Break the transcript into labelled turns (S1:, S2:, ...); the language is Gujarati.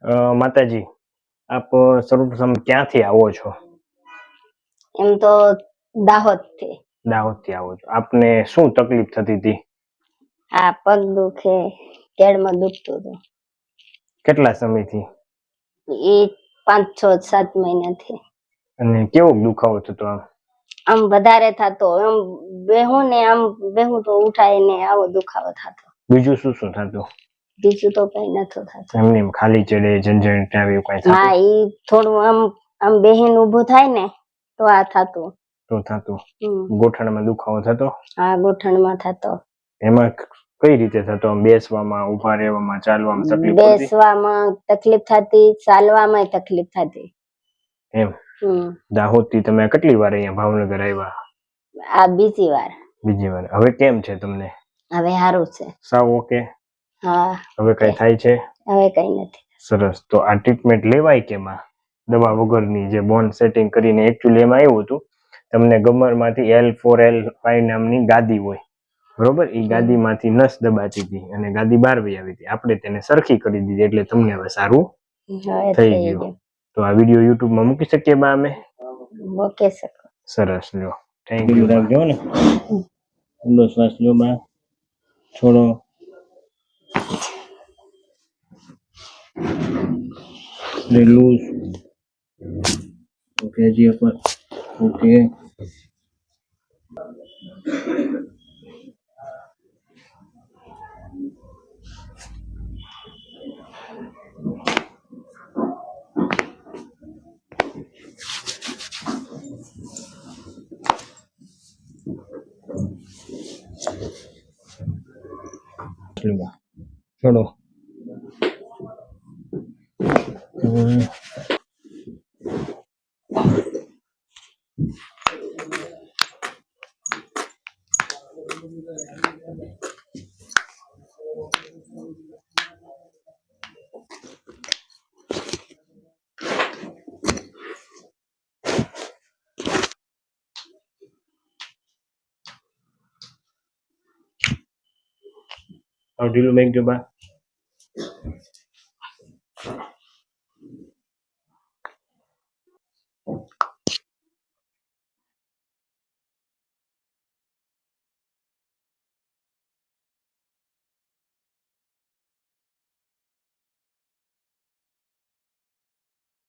S1: માતાજી, આપ સર્વપ્રથમ ક્યાંથી આવો છો?
S2: એમ તો દાહોદથી.
S1: દાહોદથી આવો છો. આપને શું તકલીફ થતી હતી?
S2: આ પગ દુખે, કેળમાં દુખતું હતું.
S1: કેટલા સમયથી?
S2: એ 5-6-7 મહિનાથી.
S1: અને કેવો દુખાવો થતો?
S2: આમ વધારે થતો, આમ બેહું તો ઉઠાય ને આવો દુખાવો થતો.
S1: બીજું શું શું થતું?
S2: બીજું તો કઈ નતું થતું.
S1: એમને ખાલી ચડે, ઝંઝણ આવે એવું કઈ થતું?
S2: હા, ઈ થોડું આમ બેહીને ઊભું થાય ને તો આ થતું.
S1: તો થતું. ગોઠણમાં દુખાવો થતો?
S2: હા, ગોઠણમાં થતો.
S1: એમાં કઈ રીતે થતો? બેસવામાં, ઊભા રહેવામાં, ચાલવામાં તકલીફ પડતી?
S2: બેસવામાં તકલીફ થતી, ચાલવામાં તકલીફ થતી.
S1: એમ. દાહોદથી તમે કેટલી વાર અહીંયા ભાવનગર આવ્યા?
S2: આ બીજી વાર.
S1: બીજી વાર. હવે કેમ છે તમને?
S2: હવે સારું છે. સાવ
S1: ઓકે?
S2: હા.
S1: હવે કઈ થાય છે? હવે
S2: કઈ નથી.
S1: સરસ. તો આ ટ્રીટમેન્ટ લેવાય કેમાં? દવા વગરની, જે બોન સેટિંગ કરીને એકચ્યુઅલી એમાં એવું હતું, તમને ગમરમાંથી L4L5 નામની ગાદી હોય, બરોબર? એ ગાદીમાંથી નસ દબાતી હતી અને ગાદી બહાર વહી આવી હતી. આપણે તેને સરખી કરી દીધી, એટલે તમને હવે સારું થઈ ગયું. તો આ વિડીયો યુટ્યુબમાં મૂકી શકીએ બા અમે?
S2: મૂકી શકો.
S1: સરસ. લ્યો, થેન્ક યુ. રાખજો ને. ઊંડો શ્વાસ લ્યો બા. છોડો. લૂઝ. ઓકે, હજી એક વાર. ઓકે. છોડો. ઢીલું મેકજો બા.